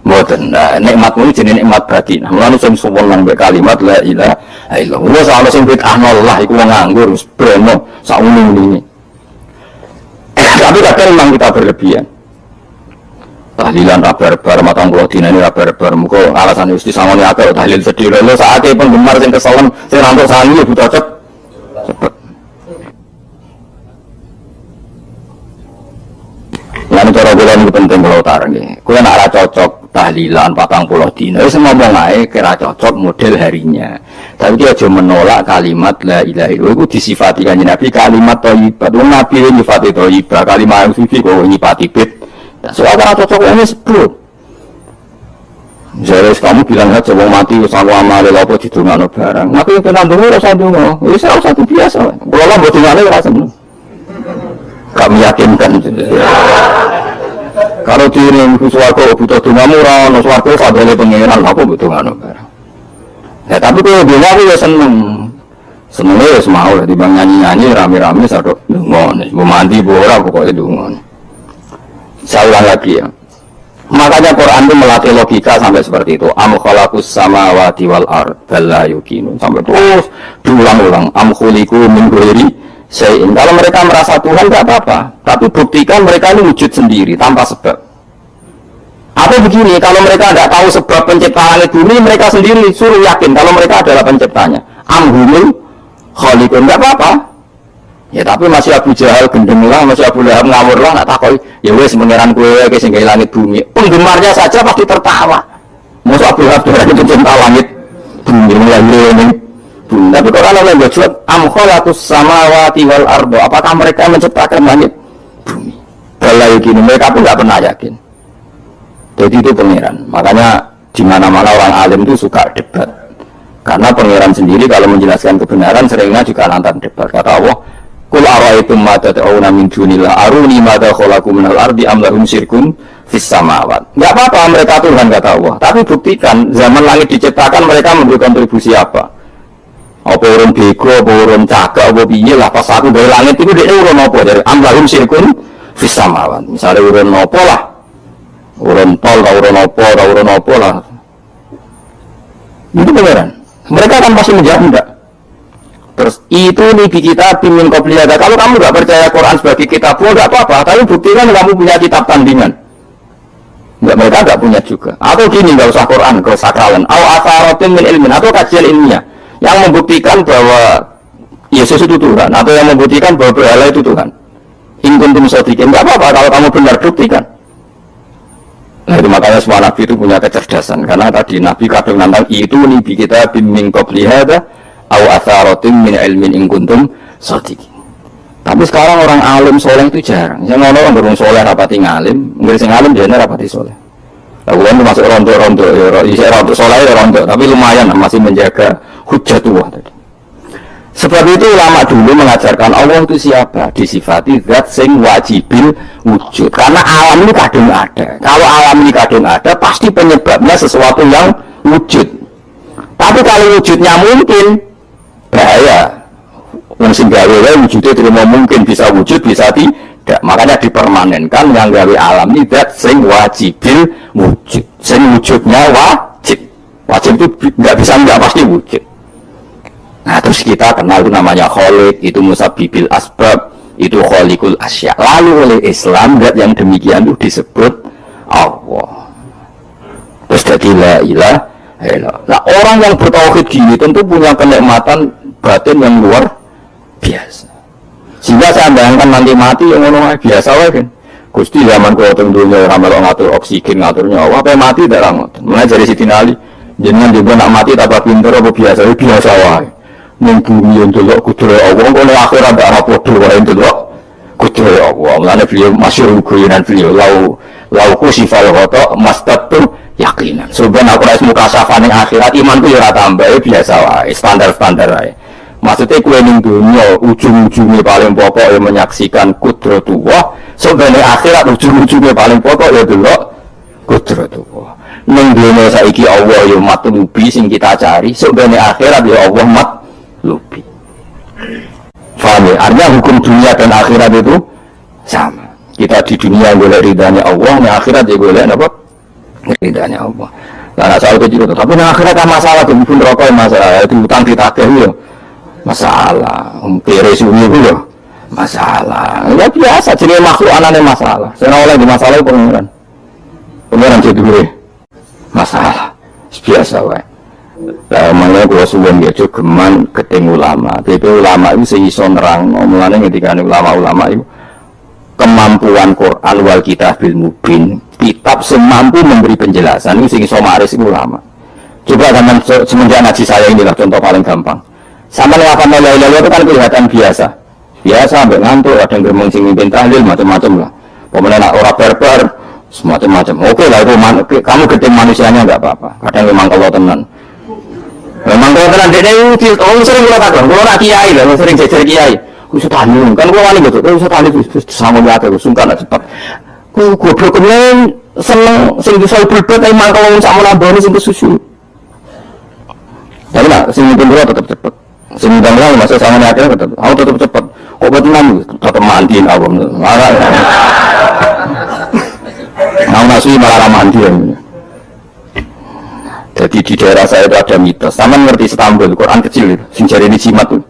Mboten. Nah, nikmatmu iki jenenge nikmat batin. Mulane sing suwun mbek kalimat la ilaha illallah. Wes ana sing bid'ah Allah iku wong nganggur wis breno sak umum. Tapi kadang memang kita berlebihan. Tahlilan rabar-rabar, matang pulau dina ini rabar-rabar. Muka alasan Yusti sama ini agak tahlil sedih. Lalu saatnya penggemar yang kesalahan, saya rantuk sani ya buta cepet. Lalu cara gue ini penting kalau tarang ya. Gue nak cocok tahlilan patang pulau dina. Saya ngomong aja kira cocok model harinya. Tapi dia cuma menolak kalimat la ilaha illallah. Itu disifati kan Nabi kalimat thayyibah. Wong Nabi nyifati thayyibah, kalimat yang suci kok nyifati bid. Soal kira cocok ini sebut. Jadi kamu bilang aja wong mati sama amal apa didongakno barang. Mati kena ndonga ora usah ndonga. Wis ora usah biasa. Kula lah mboten ngene ora seneng. Gak meyakinkan. Kalau diri suwargo butuh dongamu ora ono suwargo sadene pangeran apa butuh ngono barang. Ya tapi kalau dia aku ya senengnya ya semau lah dibang nyanyi-nyanyi rame-rame sadok dungon, mau mandi bora pokoknya dungon. Saya ulang lagi ya. Makanya Quran itu melatih logika sampai seperti itu. Am khalaqus samawati wal ard bal la yuqinun. Sampai terus diulang-ulang. Am khuliqu min ghairi syai'in. Kalau mereka merasa Tuhan tidak apa-apa, tapi buktikan mereka ini wujud sendiri tanpa sebab. Atau begini, kalau mereka tidak tahu sebab penciptaan langit bumi, mereka sendiri suruh yakin kalau mereka adalah penciptanya. Amhumul khaliqun, nggak apa-apa. Ya tapi masih Abu Jahal gendeng lah, masih Abu Lahab ngawur lah, nggak takoi. Ya wes mengeran kue ke sehingga langit bumi. Penggemarnya saja pasti tertawa. Masa Abu Lahab dari pencipta langit bumi ini. Tapi kalau Allah berjuang, am khalaqus samawati wal ardo. Apakah mereka menciptakan langit bumi? Kalau gini mereka pun nggak pernah yakin. Jadi itu pangeran. Makanya di mana-mana orang alim itu suka debat. Karena pangeran sendiri kalau menjelaskan kebenaran seringnya juga nantang debat. Kata Allah, "Qul ara'aytum ma tad'una min dunillah aruni madza khalaqu minal ardi am lahum syirkun fis samawat." Enggak apa-apa mereka Tuhan kata Allah. Tapi buktikan zaman langit diciptakan mereka memberi kontribusi apa? Apa urun bego, apa urun cagak, apa piye lah pas aku dari langit itu dia urun apa dari am lahum syirkun fis samawat. Misalnya urun apa lah? Urun tol, urun apa lah. Itu beneran. Mereka kan pasti menjawab enggak. Terus itu nih di kita bimbing kopliyada. Kalau kamu nggak percaya Quran sebagai kitab, nggak apa-apa. Tapi buktikan kamu punya kitab tandingan. Nggak, mereka nggak punya juga. Atau gini, nggak usah Quran, nggak usah kawan. Au asaratin min ilmin, atau kajian ilmiah yang membuktikan bahwa Yesus itu Tuhan, atau yang membuktikan bahwa berhala itu Tuhan. In kuntum shodiqin, nggak apa-apa kalau kamu benar, buktikan. Nah itu makanya semua Nabi itu punya kecerdasan. Karena tadi Nabi kadang nantang itu nih bi kita bimbing kopliyada au asaratin min ilmin in kuntum shodiqin. Tapi sekarang orang alim soleh itu jarang. Yang orang berung soleh rapati ngalim, nggak sing alim dia rapati soleh. Lalu itu masuk rontok-rontok, ya rontok soleh ya rontok, tapi lumayan masih menjaga hujjatullah tadi. Sebab itu ulama dulu mengajarkan Allah itu siapa? Disifati zat sing wajibil wujud. Karena alam ini kadang ada. Kalau alam ini kadang ada, pasti penyebabnya sesuatu yang wujud. Tapi kalau wujudnya mungkin, bahaya. Yang singgawe wujudnya terima mungkin bisa wujud, bisa tidak. Makanya dipermanenkan yang gawe alam ini zat sing wajibil wujud. Sing wujudnya wajib. Wajib itu nggak bisa nggak pasti wujud. Nah terus kita kenal itu namanya Khaliq, itu Musabbibil Asbab, itu Khaliqul Asya. Lalu oleh Islam zat yang demikian itu disebut Allah. Terus jadi la ilaha illallah. Nah orang yang bertauhid gini tentu punya kenikmatan batin yang luar biasa. Sehingga saya bayangkan nanti mati yang ngomong biasa wae kan. Gusti zaman kau tentunya ramal ngatur oksigen ngatur nyawa, apa mati tidak ramot. Mulai dari Siti Ali, jangan juga nak mati tanpa pinter apa biasa wae. Ning bumi ndelok kudrohe Allah, kene akhirat ndak apa padha wae ndelok kudrohe Allah. Mulane beliau masyhur guyonan beliau lau kusifal ghata mastatu yakinan. Sebenarnya aku rais muka safane akhirat imanku ya ora tambah biasa wae, standar-standar wae. Maksudnya kue ning dunia ujung-ujungnya paling pokok ya menyaksikan kudratullah. Sebenarnya akhirat ujung-ujungnya paling pokok ya delok kudratullah. Ning dunia saiki Allah ya matlubi sing kita cari, sebenarnya akhirat ya Allah matlubi. Faham ya? Artinya hukum dunia dan akhirat itu sama. Kita di dunia golek ridhanya Allah, di akhirat ya golek apa? Ridhanya Allah. Nah, soal kecil itu. Tapi di akhirat kan masalah, pun rokok masalah, itu utang ditagih ya. Masalah, kere suwi itu ya. Masalah. Ya biasa, jadi makhluk anane masalah. Saya oleh di masalah itu pengeran jadi gue. Masalah. Biasa wae. Lah mangane kula suwun ya geman ketemu ulama. Tapi ulama itu sing iso nerang, mulane ketika ulama-ulama itu kemampuan Quran wal kitabil mubin, kitab semampu memberi penjelasan itu sing iso maris ulama. Coba zaman semenjak ngaji saya inilah contoh paling gampang. Sama lewat la itu kan kelihatan biasa. Biasa sampai ngantuk, ada yang gremeng sing mimpin tahlil macam-macam lah. Pemenang orang berber semacam-macam. Oke lah itu kamu ketemu manusianya enggak apa-apa. Kadang memang kalau tenan. Memang kalau tenan dia itu sering kula takon, kula nak kiai lah, sering jejer kiai. Usah tahlil, kan kula wani betul, usah tahlil sama wae sungkan cepat. Ku goblok men seneng sing bisa berbet emang kalau sak menambani sing kesusu. Tapi nak sing mimpin kula tetap cepat. Sing ndang masa sama nek tetap. Aku tetap cepat. Kok betulan tetap mandiin aku. Mau nasi malah mandi. Jadi di daerah saya itu ada mitos. Sama ngerti Istanbul, Quran kecil itu. Sing jari ini jimat tuh.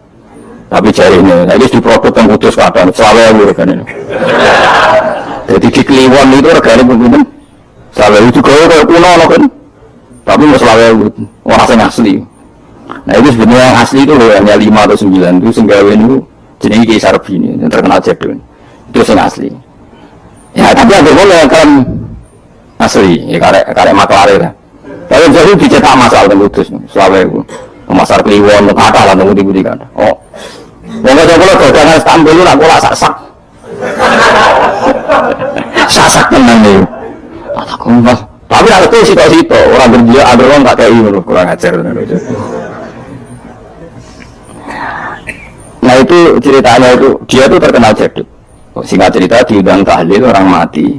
Tapi jari ini, ini diproduk yang kudus kadang. Selalu yang kan ini. Jadi di Kliwon itu reganya pun Selawe itu kayak kuno kan, tapi mau selawe orang yang asli. Nah itu sebenarnya yang asli itu hanya 5 atau 9 itu senggawe itu jenis Kaisar Bini yang terkenal jadul itu yang asli. Ya tapi ada boleh kan asli, ya karek maklare lah. Kalau jadi dicetak masal dan putus, selawe itu pasar Kliwon, kata lah tunggu kan. Oh, nggak coba lo dagangan Istanbul lu aku lah sasak, sasak tenang nih. Aku mas, tapi ada tuh situ orang berdia ada orang tak kayak ini kurang ajar. Nah itu ceritanya itu dia tuh terkenal jadul. Singkat cerita diundang tahlil orang mati.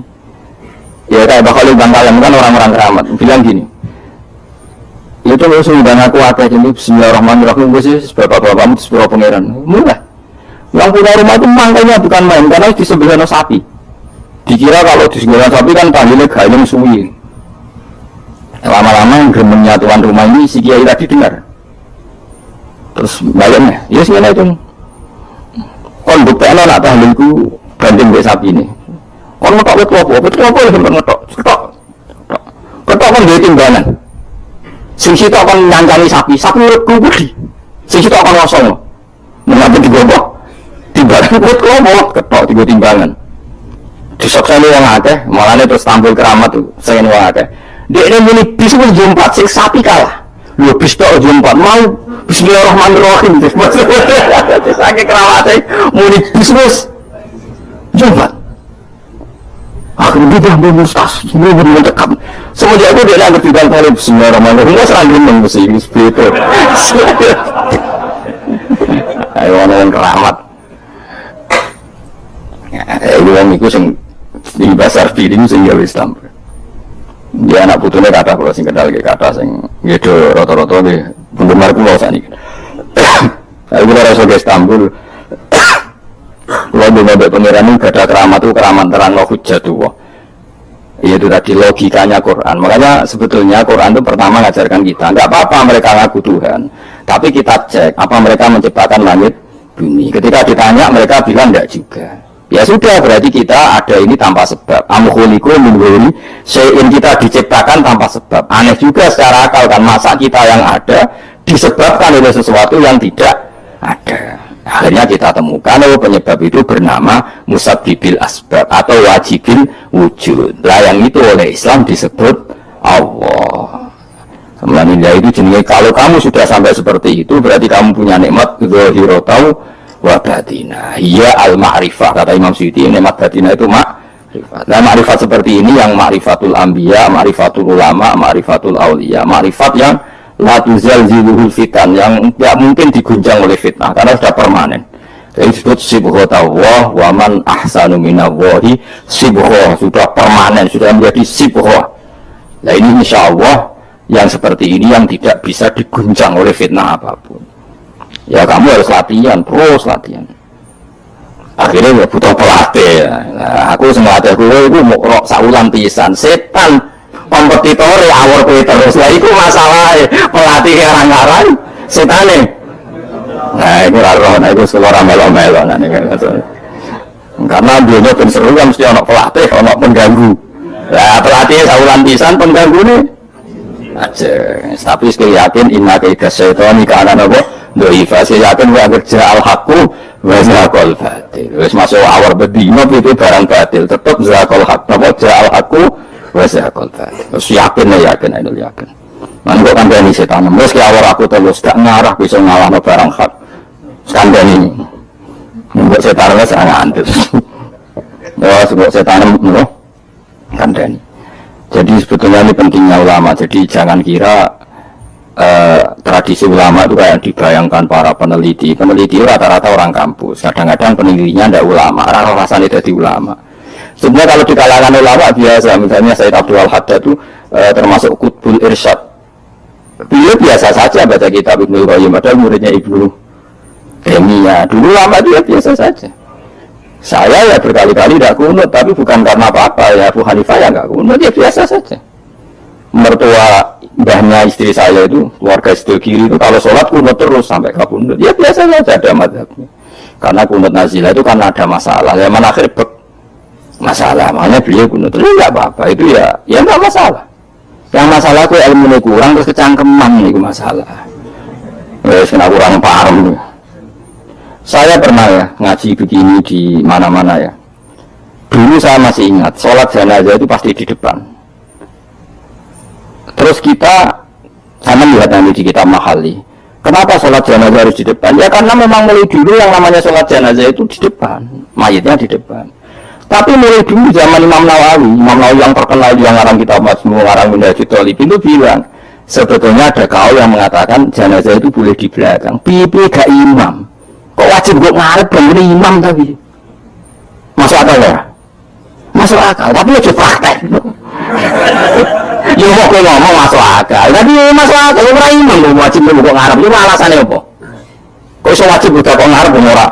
Ya kayak bakal undang kalian kan orang-orang keramat bilang gini. Itu lo sudah aku ada ini Bismillahirrahmanirrahim gue sih bapak-bapakmu sepuluh pangeran mulai yang punya rumah itu makanya bukan main karena di sebelah sapi dikira kalau di sebelah sapi kan panggilnya gayung suwi lama-lama gemennya tuan rumah ini si kiai tadi dengar terus bayangnya ya sebenarnya itu konduk PNO nak tahlilku banding dari sapi ini kon ngetok betul ngetok kan dia timbangan sing situ akan nyancani sapi urutku gede sing situ akan kosong mengapa digobok timbangan ketok tiga timbangan disokseni yang akeh malahnya terus tampil keramat tuh saya yang akeh dia ini muni bis pun jumpat sing sapi kalah lu bis tok jumpat mau Bismillahirrahmanirrahim sakit keramatnya muni bis jumpat akhirnya dia bermustas semua bermendekat semenjak itu dia nggak tidak tahu Bismillahirrahmanirrahim nggak serang gendeng mesti itu ayo orang keramat ini orang itu yang di pasar piring sehingga Islam dia anak putunya kata kalau sing kenal kata sing gitu roto-roto deh penggemar pulau sana ini aku rasa ke Istanbul kalau di pengiran ini gak ada keramat itu keramat terang hujjah tuh itu tadi logikanya Quran makanya sebetulnya Quran itu pertama ngajarkan kita nggak apa-apa mereka ngaku Tuhan tapi kita cek apa mereka menciptakan langit bumi ketika ditanya mereka bilang enggak juga ya sudah berarti kita ada ini tanpa sebab amkhuliku min syai'in kita diciptakan tanpa sebab aneh juga secara akal kan masa kita yang ada disebabkan oleh sesuatu yang tidak ada. Akhirnya kita temukan penyebab itu bernama musabbibil asbab atau wajibil wujud. Lah yang itu oleh Islam disebut Allah. Kemudian itu jenis kalau kamu sudah sampai seperti itu berarti kamu punya nikmat zahiratan wa batinah. Iya al-ma'rifah kata Imam Suyuti nikmat batinah itu ma'rifat. Nah ma'rifat seperti ini yang ma'rifatul anbiya, ma'rifatul ulama, ma'rifatul auliya, ma'rifat yang la tuzalziluhul fitan yang tidak mungkin diguncang oleh fitnah karena sudah permanen. Jadi disebut sibghatullah wa man ahsanu minallahi sibghah sudah permanen sudah menjadi sibghah. Nah ini insyaallah yang seperti ini yang tidak bisa diguncang oleh fitnah apapun. Ya kamu harus latihan terus latihan. Akhirnya ya butuh pelatih. Nah, aku sengaja itu mau rok saulan pisan setan kompetitor ya awal terus lah itu masalah pelatih orang-orang setane nah itu raro nah itu sekolah melo-melo nah ini karena dia pun seru kan mesti anak pelatih anak pengganggu nah pelatih saulan pisan pengganggu nih aja tapi sekali yakin inna kaidah syaitan karena apa doifa saya yakin wa kerja al-haqqu wa zaqal batil wis masuk awal bedino itu barang batil tetap zaqal haqq apa al-haqqu wasa kontak, terus yakin. Nanti kok kandani setan, meski awal aku terus gak ngarah bisa ngalah no barang hak. Kandani, buat setan lah sangat antus. Ya, buat setan no kandani. Jadi sebetulnya ini pentingnya ulama. Jadi jangan kira tradisi ulama itu kayak dibayangkan para peneliti. Peneliti rata-rata orang kampus. Kadang-kadang penelitinya tidak ulama. Rasanya jadi ulama. Sebenarnya kalau di kalangan ulama biasa, misalnya Sayyid Abdul Al-Haddad itu termasuk Qutbul Irsyad. Beliau biasa saja baca kitab Ibnu Qayyim, padahal muridnya Ibnu Taimiyah. Dulu lama dia biasa saja. Saya ya berkali-kali tidak kunut, tapi bukan karena apa-apa ya. Abu Hanifah ya nggak kunut, dia biasa saja. Mertua mbahnya istri saya itu, keluarga istri kiri itu kalau sholat kunut terus sampai ke kunut. Dia biasa saja ada madhabnya. Karena kunut nazilah itu karena ada masalah. Zaman akhir masalah. Makanya beliau kuno terus nggak apa-apa itu ya nggak masalah. Yang masalah itu ilmu kurang terus kecangkeman itu masalah. Wes kena kurang paham. Saya pernah ya ngaji begini di mana-mana ya. Dulu saya masih ingat sholat jenazah itu pasti di depan. Terus saya melihat nanti di kitab Mahali. Kenapa sholat jenazah harus di depan? Ya karena memang mulai dulu yang namanya sholat jenazah itu di depan, mayatnya di depan. Tapi mulai dulu zaman Imam Nawawi yang terkenal yang ngarang kitab Majmu', ngarang Minhajul Talibin itu bilang, sebetulnya ada kaul yang mengatakan jenazah itu boleh di belakang. Pipi gak imam. Kok wajib gue ngarep bener imam tapi? Masuk akal ya? Masuk akal, tapi aja praktek. Ya mau ngomong masuk akal, tapi masuk akal ora imam lho wajib gue ngarep. Itu alasannya apa? Kok iso wajib udah kok ngarep ora?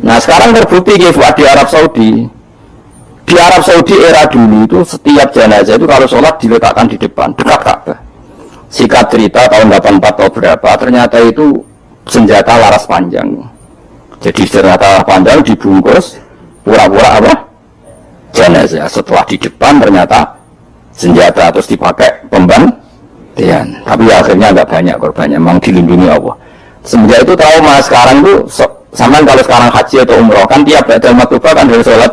Nah sekarang terbukti di Arab Saudi. Di Arab Saudi era dulu itu setiap jenazah itu kalau sholat diletakkan di depan, dekat Ka'bah. Singkat cerita tahun 84 atau berapa, ternyata itu senjata laras panjang. Jadi senjata panjang dibungkus pura-pura apa? Jenazah. Setelah di depan ternyata senjata terus dipakai pembantian. Tapi ya, akhirnya nggak banyak korbannya, memang dilindungi Allah. Semenjak itu trauma. Sekarang tuh sama kalau sekarang haji atau umroh kan tiap batal maktubah kan harus sholat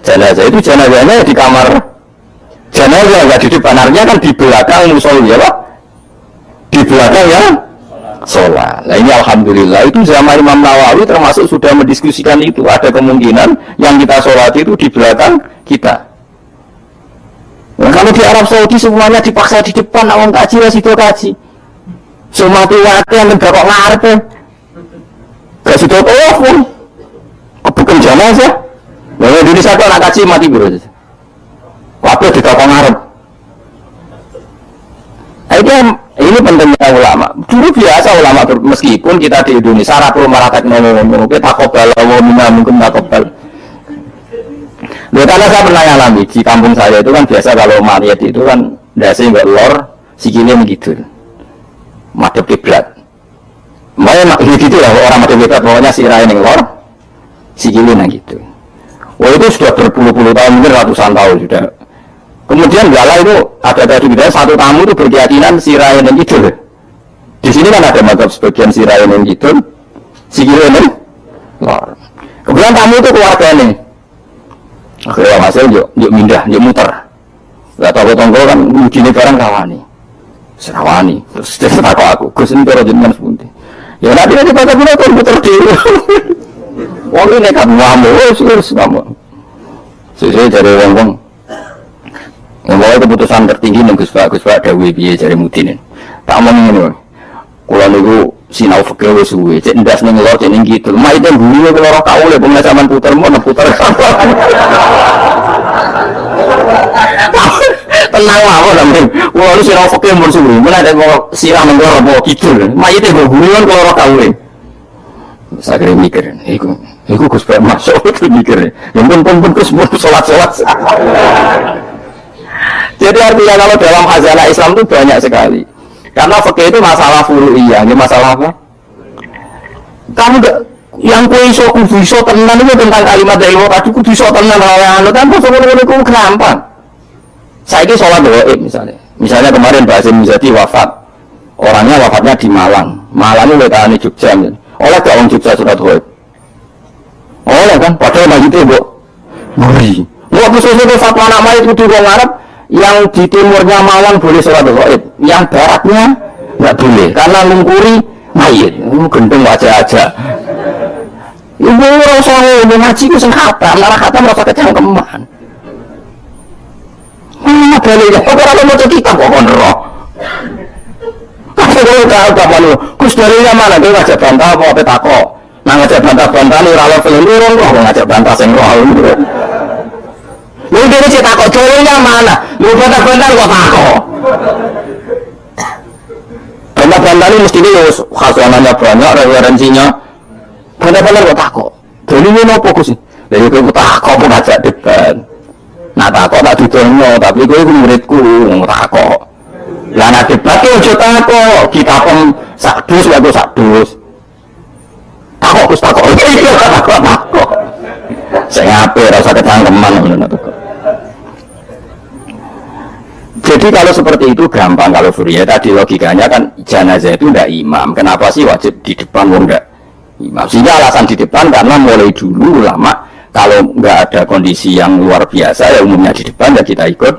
jenazah. Itu jenazahnya di kamar jenazah nggak di depan, artinya kan di belakang musola ya Pak, di belakang ya sholat. Nah ini alhamdulillah itu zaman Imam Nawawi termasuk sudah mendiskusikan itu, ada kemungkinan yang kita sholat itu di belakang kita. Nah, kalau di Arab Saudi semuanya dipaksa di depan, awang kaji resiko kaji semua tiwati yang enggak kok ngarep ya gak sudah pun kebukan jenazah. Nah Indonesia itu anak kaji mati bro waktu di kok ngarep. Ini pentingnya ulama. Dulu biasa ulama meskipun kita di Indonesia rapor maratak ngomong kita takobal mungkin takobal. Karena saya pernah alami di kampung saya itu kan biasa kalau mayat itu kan dasi nggak lor sikilnya begitu madep kiblat. Makanya gitu lah orang madep kiblat pokoknya sirah yang lor sikilnya gitu. Wah itu sudah berpuluh-puluh tahun mungkin ratusan tahun sudah. Kemudian gala itu ada tadi kita satu tamu itu berkeyakinan sirah yang gitu. Di sini kan ada madep sebagian sirah yang gitu sikilnya lor. Kemudian tamu itu keluarganya. Akhirnya hasil yuk mindah, yuk muter. Gak tahu tonggo kan begini barang rawani, serawani. Terus dia takut aku, Gus ini kalau jenengan sepunti. Ya nanti baca pulau kan muter dulu. Wong ini kan ngamu, terus ngamu. Sesuai dari wong. Yang bawa keputusan tertinggi nih Gus Pak Dawi biaya dari Mudin. Tak mau ini. Kalau nunggu sinau fakir suwe, cek ndas nih ngelor cek nih gitu. Mak itu bulu kalau kau le pengen zaman putar mau putar. Tenang lah, apa namanya? Kalau sinau fakir mau suwe, mana ada mau siram ngelor mau gitu. Mak itu bulu kalau kau le. Saya kira mikir, iku Gus Pak masuk itu mikir. Yang pun Gus mau sholat. Jadi artinya kalau dalam khazanah Islam itu banyak sekali. Karena fikih itu masalah furu'iyah, ini masalah apa? Kamu gak, yang kuiso kudu tenan itu tentang kalimat dari Allah tadi kudu tenan orang kan soal-soal itu gampang. Saya ini sholat gaib misalnya kemarin Pak Hasim Muzadi wafat, orangnya wafatnya di Malang itu letaknya Jogja, oleh gak orang Jogja surat gaib? Oleh kan, padahal majidnya bu ngeri. Waktu sesuatu fatwa nama itu di orang Arab, yang di timurnya Malang boleh sholat gaib, yang baratnya nggak boleh karena mengkuri mayit. Gendeng wajah aja. Ibu orang soal ngaji itu sengkata, malah kata merasa kecangkeman. Mana dalilnya? Orang mau kitab kok konro. Kalau tahu kapan lu, kus dalilnya mana? Dia ngajak bantah apa petako? Nah ngajak bantah nih rawa film dorong kok ngajak bantah sengroh. Lu dia cerita kok dalilnya mana? Lu bantah kok takok. Bantah ini mesti ini khaswananya banyak, referensinya. Bantah kok takok. Dalilnya apa Gus? Dari itu takok pun ngajak debat. Nah takok tak didongno, tapi gue muridku takok. Lah nak debat itu aja takok, kita pun sakdus waktu sakdus. Takok Gus takok. Takok. Saya ngapain rasa ketangkeman ngono to. Jadi kalau seperti itu gampang kalau Furia tadi logikanya kan jenazah itu tidak imam. Kenapa sih wajib di depan enggak imam? Sehingga alasan di depan karena mulai dulu ulama kalau nggak ada kondisi yang luar biasa ya umumnya di depan ya kita ikut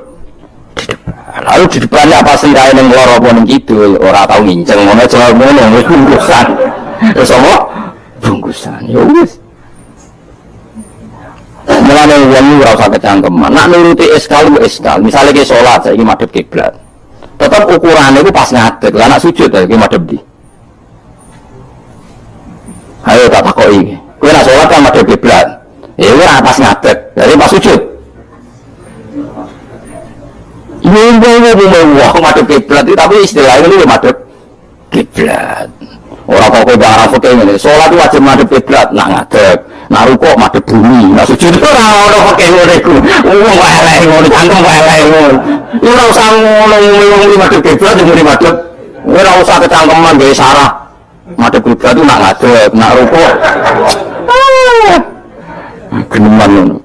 di depan. Lalu di depannya apa sih lain yang luar apa yang gitu orang tahu nginceng mana jual mana bungkusan, ya semua bungkusan ya wis. Mulane wong ora usah kecangkeman. Nak nuruti eskal. Misalnya ke sholat saya ini madhep kiblat. Tetap ukurannya itu pas ngadeg. Lah nak sujud ya iki madhep ndi? Ayo tak takoki. Kowe nak sholat kan madhep kiblat. Ya ora pas ngadeg. Jadi pas sujud. Iya, madhep kiblat itu tapi istilahnya itu madhep kiblat. Orang kok kowe arah foto ngene. Sholat wajib madhep kiblat, nak ngadeg. Nak rukuk madhep bumi, nak sujud ora ono pakai ngono iku. Wong elek ngono, cangkem elek ngono. Ora usah ngono wong madhep kiblat muni madhep. Ora usah kecangkeman gawe sarah. Madhep kiblat itu nak ngadeg, nak rukuk. Geneman ngono.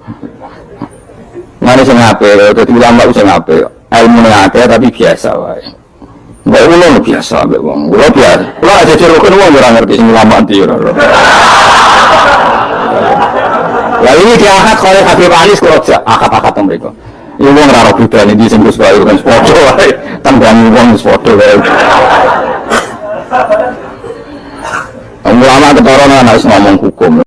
Mane sing apik, dadi ulama sing apik. Ilmune akeh tapi biasa wae. Mbak ulama biasa mbek wong. Ora biasa. Ora aja jerukun wong ora ngerti sing ulama ndi ora. Ya ini diangkat oleh Habib Anis kerja akad-akad mereka. Ini wong raro budaya ini disembus bayu kan sepodo wae. Tanggangi wong sepodo wae. Ulama ketara ana ngomong hukum.